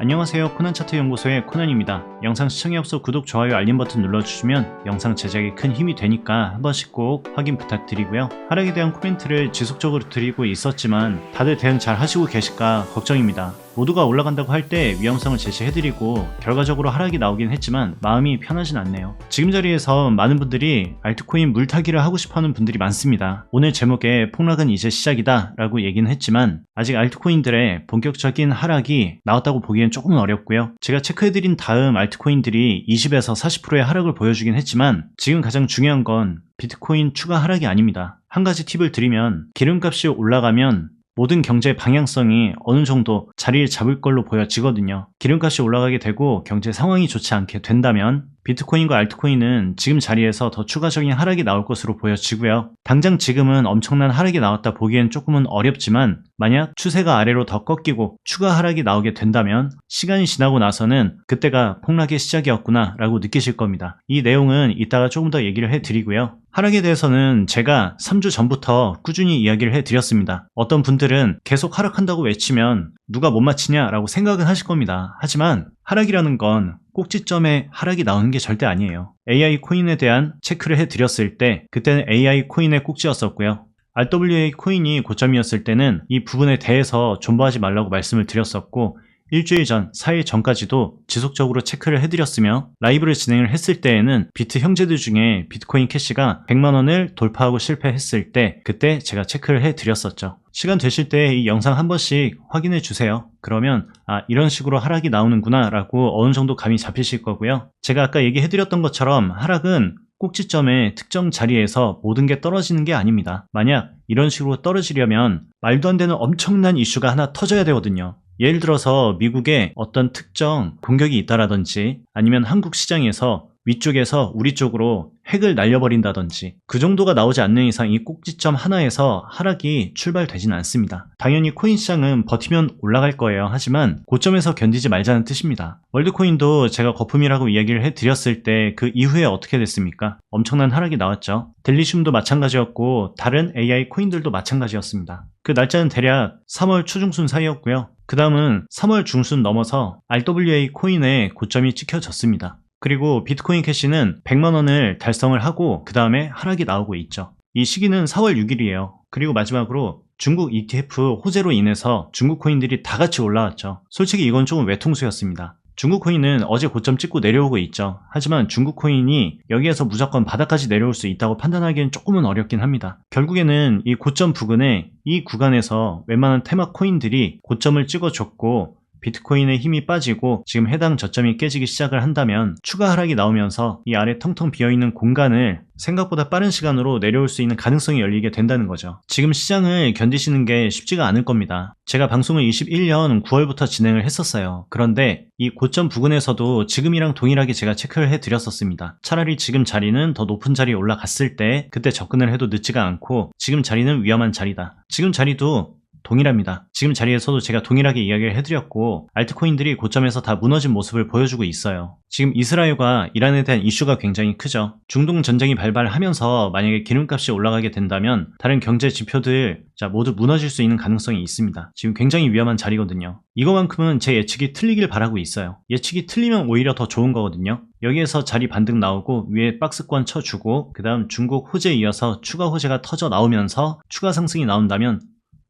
안녕하세요. 코난차트 연구소의 코난입니다. 영상 시청에 앞서 구독, 좋아요, 알림 버튼 눌러주시면 영상 제작에 큰 힘이 되니까 한 번씩 꼭 확인 부탁드리고요. 하락에 대한 코멘트를 지속적으로 드리고 있었지만 다들 대응 잘 하시고 계실까 걱정입니다. 모두가 올라간다고 할 때 위험성을 제시해드리고 결과적으로 하락이 나오긴 했지만 마음이 편하진 않네요. 지금 자리에서 많은 분들이 알트코인 물타기를 하고 싶어하는 분들이 많습니다. 오늘 제목에 폭락은 이제 시작이다 라고 얘기는 했지만 아직 알트코인들의 본격적인 하락이 나왔다고 보기엔 조금 어렵고요. 제가 체크해드린 다음 알트코인들이 20에서 40%의 하락을 보여주긴 했지만 지금 가장 중요한 건 비트코인 추가 하락이 아닙니다. 한 가지 팁을 드리면 기름값이 올라가면 모든 경제의 방향성이 어느 정도 자리를 잡을 걸로 보여지거든요. 기름값이 올라가게 되고 경제 상황이 좋지 않게 된다면 비트코인과 알트코인은 지금 자리에서 더 추가적인 하락이 나올 것으로 보여지고요. 당장 지금은 엄청난 하락이 나왔다 보기엔 조금은 어렵지만 만약 추세가 아래로 더 꺾이고 추가 하락이 나오게 된다면 시간이 지나고 나서는 그때가 폭락의 시작이었구나 라고 느끼실 겁니다. 이 내용은 이따가 조금 더 얘기를 해드리고요. 하락에 대해서는 제가 3주 전부터 꾸준히 이야기를 해드렸습니다. 어떤 분들은 계속 하락한다고 외치면 누가 못 맞히냐 라고 생각은 하실 겁니다. 하지만 하락이라는 건 꼭지점에 하락이 나오는 게 절대 아니에요. AI 코인에 대한 체크를 해드렸을 때 그때는 AI 코인의 꼭지였었고요. RWA 코인이 고점이었을 때는 이 부분에 대해서 존버하지 말라고 말씀을 드렸었고 일주일 전, 4일 전까지도 지속적으로 체크를 해드렸으며 라이브를 진행을 했을 때에는 비트 형제들 중에 비트코인 캐시가 100만원을 돌파하고 실패했을 때 그때 제가 체크를 해드렸었죠. 시간 되실 때 이 영상 한 번씩 확인해 주세요. 그러면 이런 식으로 하락이 나오는구나 라고 어느 정도 감이 잡히실 거고요. 제가 아까 얘기해드렸던 것처럼 하락은 꼭지점의 특정 자리에서 모든 게 떨어지는 게 아닙니다. 만약 이런 식으로 떨어지려면 말도 안 되는 엄청난 이슈가 하나 터져야 되거든요. 예를 들어서 미국에 어떤 특정 공격이 있다라든지 아니면 한국 시장에서 위쪽에서 우리 쪽으로 핵을 날려버린다든지 그 정도가 나오지 않는 이상 이 꼭지점 하나에서 하락이 출발되진 않습니다. 당연히 코인 시장은 버티면 올라갈 거예요. 하지만 고점에서 견디지 말자는 뜻입니다. 월드코인도 제가 거품이라고 이야기를 해드렸을 때 그 이후에 어떻게 됐습니까? 엄청난 하락이 나왔죠. 델리슘도 마찬가지였고 다른 AI 코인들도 마찬가지였습니다. 그 날짜는 대략 3월 초중순 사이였고요. 그 다음은 3월 중순 넘어서 RWA 코인의 고점이 찍혀졌습니다. 그리고 비트코인 캐시는 100만원을 달성을 하고 그 다음에 하락이 나오고 있죠. 이 시기는 4월 6일이에요. 그리고 마지막으로 중국 ETF 호재로 인해서 중국 코인들이 다 같이 올라왔죠. 솔직히 이건 조금 외통수였습니다. 중국 코인은 어제 고점 찍고 내려오고 있죠. 하지만 중국 코인이 여기에서 무조건 바닥까지 내려올 수 있다고 판단하기엔 조금은 어렵긴 합니다. 결국에는 이 고점 부근에 이 구간에서 웬만한 테마 코인들이 고점을 찍어줬고 비트코인의 힘이 빠지고 지금 해당 저점이 깨지기 시작을 한다면 추가 하락이 나오면서 이 아래 텅텅 비어있는 공간을 생각보다 빠른 시간으로 내려올 수 있는 가능성이 열리게 된다는 거죠. 지금 시장을 견디시는 게 쉽지가 않을 겁니다. 제가 방송을 21년 9월부터 진행을 했었어요. 그런데 이 고점 부근에서도 지금이랑 동일하게 제가 체크를 해드렸었습니다. 차라리 지금 자리는 더 높은 자리에 올라갔을 때 그때 접근을 해도 늦지가 않고 지금 자리는 위험한 자리다. 지금 자리도 동일합니다. 지금 자리에서도 제가 동일하게 이야기를 해드렸고 알트코인들이 고점에서 다 무너진 모습을 보여주고 있어요. 지금 이스라엘과 이란에 대한 이슈가 굉장히 크죠. 중동 전쟁이 발발하면서 만약에 기름값이 올라가게 된다면 다른 경제 지표들 모두 무너질 수 있는 가능성이 있습니다. 지금 굉장히 위험한 자리거든요. 이거만큼은 제 예측이 틀리길 바라고 있어요. 예측이 틀리면 오히려 더 좋은 거거든요. 여기에서 자리 반등 나오고 위에 박스권 쳐주고 그 다음 중국 호재에 이어서 추가 호재가 터져 나오면서 추가 상승이 나온다면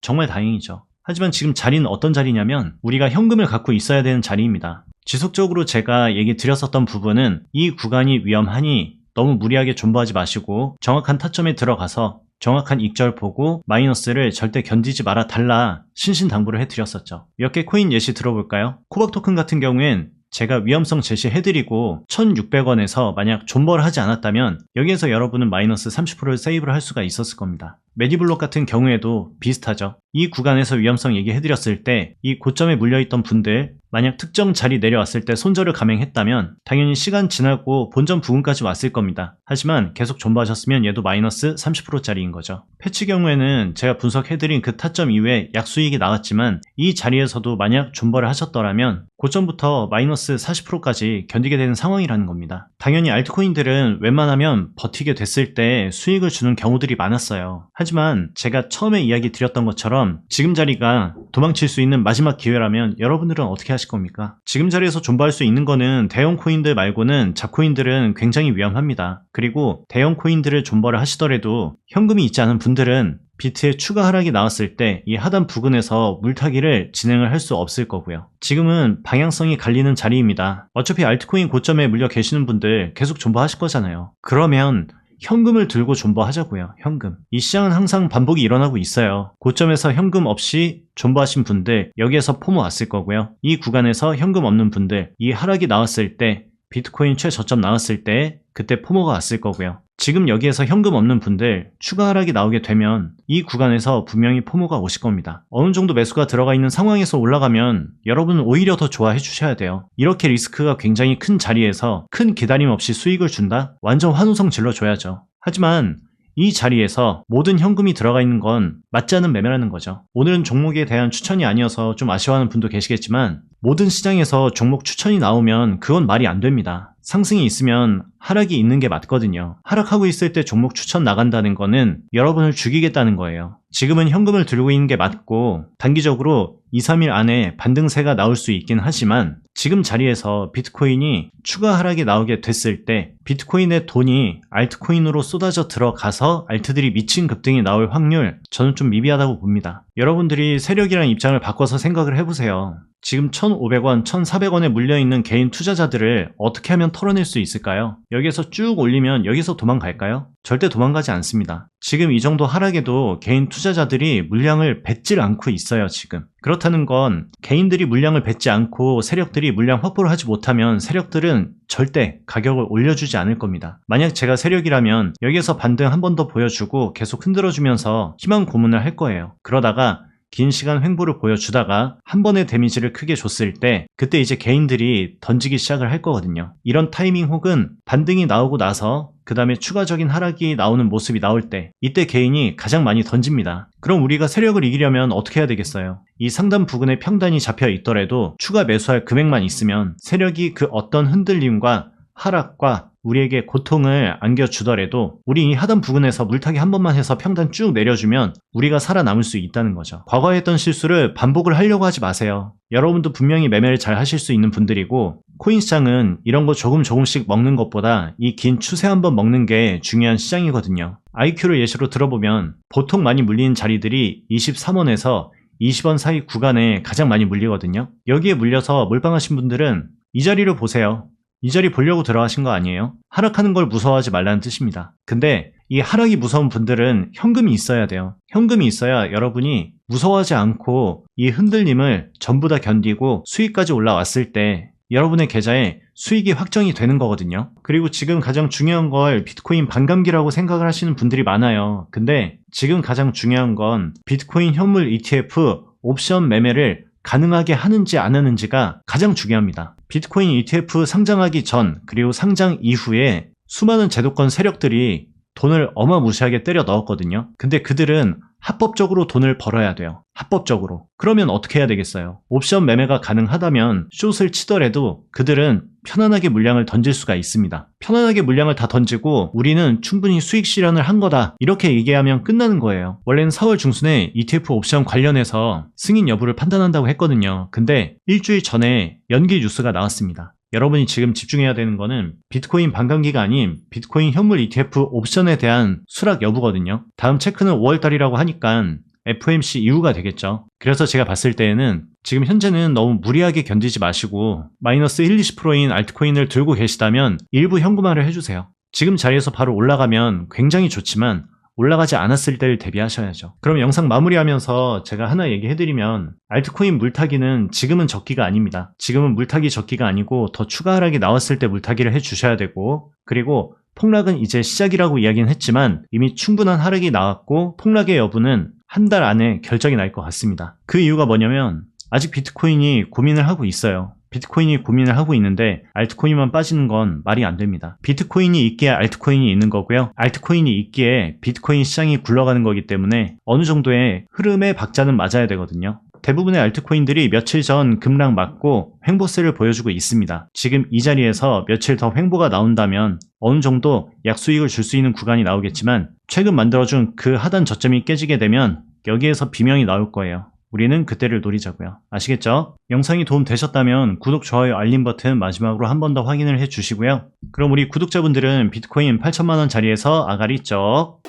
정말 다행이죠. 하지만 지금 자리는 어떤 자리냐면 우리가 현금을 갖고 있어야 되는 자리입니다. 지속적으로 제가 얘기 드렸었던 부분은 이 구간이 위험하니 너무 무리하게 존버하지 마시고 정확한 타점에 들어가서 정확한 익절 보고 마이너스를 절대 견디지 말아 달라 신신당부를 해드렸었죠. 몇 개 코인 예시 들어볼까요? 코박 토큰 같은 경우엔 제가 위험성 제시해드리고 1600원에서 만약 존버를 하지 않았다면 여기에서 여러분은 마이너스 30%를 세이브를 할 수가 있었을 겁니다. 메디블록 같은 경우에도 비슷하죠. 이 구간에서 위험성 얘기해드렸을 때 이 고점에 물려있던 분들 만약 특정 자리 내려왔을 때 손절을 감행했다면 당연히 시간 지나고 본전 부근까지 왔을 겁니다. 하지만 계속 존버하셨으면 얘도 마이너스 30%짜리인 거죠. 패치 경우에는 제가 분석해드린 그 타점 이후에 약수익이 나왔지만 이 자리에서도 만약 존버를 하셨더라면 고점부터 마이너스 40%까지 견디게 되는 상황이라는 겁니다. 당연히 알트코인들은 웬만하면 버티게 됐을 때 수익을 주는 경우들이 많았어요. 하지만 제가 처음에 이야기 드렸던 것처럼 지금 자리가 도망칠 수 있는 마지막 기회라면 여러분들은 어떻게 하실 겁니까? 지금 자리에서 존버할 수 있는 거는 대형 코인들 말고는 잡코인들은 굉장히 위험합니다. 그리고 대형 코인들을 존버를 하시더라도 현금이 있지 않은 분들은 비트의 추가 하락이 나왔을 때 이 하단 부근에서 물타기를 진행을 할 수 없을 거고요. 지금은 방향성이 갈리는 자리입니다. 어차피 알트코인 고점에 물려 계시는 분들 계속 존버하실 거잖아요. 그러면 현금을 들고 존버하자고요. 현금. 이 시장은 항상 반복이 일어나고 있어요. 고점에서 현금 없이 존버하신 분들 여기에서 포모 왔을 거고요. 이 구간에서 현금 없는 분들 이 하락이 나왔을 때 비트코인 최저점 나왔을 때 그때 포모가 왔을 거고요. 지금 여기에서 현금 없는 분들 추가 하락이 나오게 되면 이 구간에서 분명히 포모가 오실 겁니다. 어느 정도 매수가 들어가 있는 상황에서 올라가면 여러분은 오히려 더 좋아해 주셔야 돼요. 이렇게 리스크가 굉장히 큰 자리에서 큰 기다림 없이 수익을 준다? 완전 환호성 질러줘야죠. 하지만 이 자리에서 모든 현금이 들어가 있는 건 맞지 않은 매매라는 거죠. 오늘은 종목에 대한 추천이 아니어서 좀 아쉬워하는 분도 계시겠지만 모든 시장에서 종목 추천이 나오면 그건 말이 안 됩니다. 상승이 있으면 하락이 있는 게 맞거든요. 하락하고 있을 때 종목 추천 나간다는 거는 여러분을 죽이겠다는 거예요. 지금은 현금을 들고 있는 게 맞고 단기적으로 2, 3일 안에 반등세가 나올 수 있긴 하지만 지금 자리에서 비트코인이 추가 하락이 나오게 됐을 때 비트코인의 돈이 알트코인으로 쏟아져 들어가서 알트들이 미친 급등이 나올 확률 저는 좀 미비하다고 봅니다. 여러분들이 세력이라는 입장을 바꿔서 생각을 해보세요. 지금 1,500원, 1,400원에 물려있는 개인 투자자들을 어떻게 하면 털어낼 수 있을까요? 여기에서 쭉 올리면 여기서 도망갈까요? 절대 도망가지 않습니다. 지금 이 정도 하락에도 개인 투자자들이 물량을 뱉질 않고 있어요, 지금. 그렇다는 건 개인들이 물량을 뱉지 않고 세력들이 물량 확보를 하지 못하면 세력들은 절대 가격을 올려주지 않을 겁니다. 만약 제가 세력이라면 여기에서 반등 한 번 더 보여주고 계속 흔들어주면서 희망 고문을 할 거예요. 그러다가 긴 시간 횡보를 보여주다가 한 번의 데미지를 크게 줬을 때 그때 이제 개인들이 던지기 시작을 할 거거든요. 이런 타이밍 혹은 반등이 나오고 나서 그 다음에 추가적인 하락이 나오는 모습이 나올 때 이때 개인이 가장 많이 던집니다. 그럼 우리가 세력을 이기려면 어떻게 해야 되겠어요? 이 상단 부근에 평단이 잡혀 있더라도 추가 매수할 금액만 있으면 세력이 그 어떤 흔들림과 하락과 우리에게 고통을 안겨주더라도 우리 이 하단 부근에서 물타기 한 번만 해서 평단 쭉 내려주면 우리가 살아남을 수 있다는 거죠. 과거에 했던 실수를 반복을 하려고 하지 마세요. 여러분도 분명히 매매를 잘 하실 수 있는 분들이고 코인 시장은 이런 거 조금씩 먹는 것보다 이 긴 추세 한번 먹는 게 중요한 시장이거든요. IQ를 예시로 들어보면 보통 많이 물리는 자리들이 23원에서 20원 사이 구간에 가장 많이 물리거든요. 여기에 물려서 몰빵하신 분들은 이 자리를 보세요. 이 자리 보려고 들어가신 거 아니에요? 하락하는 걸 무서워하지 말라는 뜻입니다. 근데 이 하락이 무서운 분들은 현금이 있어야 돼요. 현금이 있어야 여러분이 무서워하지 않고 이 흔들림을 전부 다 견디고 수익까지 올라왔을 때 여러분의 계좌에 수익이 확정이 되는 거거든요. 그리고 지금 가장 중요한 걸 비트코인 반감기라고 생각을 하시는 분들이 많아요. 근데 지금 가장 중요한 건 비트코인 현물 ETF 옵션 매매를 가능하게 하는지 안 하는지가 가장 중요합니다. 비트코인 ETF 상장하기 전 그리고 상장 이후에 수많은 제도권 세력들이 돈을 어마무시하게 때려 넣었거든요. 근데 그들은 합법적으로 돈을 벌어야 돼요. 합법적으로. 그러면 어떻게 해야 되겠어요? 옵션 매매가 가능하다면 숏을 치더라도 그들은 편안하게 물량을 던질 수가 있습니다. 편안하게 물량을 다 던지고 우리는 충분히 수익 실현을 한 거다. 이렇게 얘기하면 끝나는 거예요. 원래는 4월 중순에 ETF 옵션 관련해서 승인 여부를 판단한다고 했거든요. 근데 일주일 전에 연기 뉴스가 나왔습니다. 여러분이 지금 집중해야 되는 거는 비트코인 반감기가 아닌 비트코인 현물 ETF 옵션에 대한 수락 여부거든요. 다음 체크는 5월달이라고 하니까 FOMC 이후가 되겠죠. 그래서 제가 봤을 때에는 지금 현재는 너무 무리하게 견디지 마시고 마이너스 1, 20%인 알트코인을 들고 계시다면 일부 현금화를 해주세요. 지금 자리에서 바로 올라가면 굉장히 좋지만 올라가지 않았을 때를 대비하셔야죠. 그럼 영상 마무리하면서 제가 하나 얘기해드리면 알트코인 물타기는 지금은 적기가 아닙니다. 지금은 물타기 적기가 아니고 더 추가 하락이 나왔을 때 물타기를 해주셔야 되고 그리고 폭락은 이제 시작이라고 이야기는 했지만 이미 충분한 하락이 나왔고 폭락의 여부는 한 달 안에 결정이 날 것 같습니다. 그 이유가 뭐냐면 아직 비트코인이 고민을 하고 있어요. 비트코인이 고민을 하고 있는데 알트코인만 빠지는 건 말이 안 됩니다. 비트코인이 있기에 알트코인이 있는 거고요. 알트코인이 있기에 비트코인 시장이 굴러가는 거기 때문에 어느 정도의 흐름의 박자는 맞아야 되거든요. 대부분의 알트코인들이 며칠 전 급락 맞고 횡보세를 보여주고 있습니다. 지금 이 자리에서 며칠 더 횡보가 나온다면 어느 정도 약수익을 줄 수 있는 구간이 나오겠지만 최근 만들어준 그 하단 저점이 깨지게 되면 여기에서 비명이 나올 거예요. 우리는 그때를 노리자고요. 아시겠죠? 영상이 도움 되셨다면 구독, 좋아요, 알림 버튼 마지막으로 한 번 더 확인을 해 주시고요. 그럼 우리 구독자분들은 비트코인 8천만원 자리에서 아가리 쩍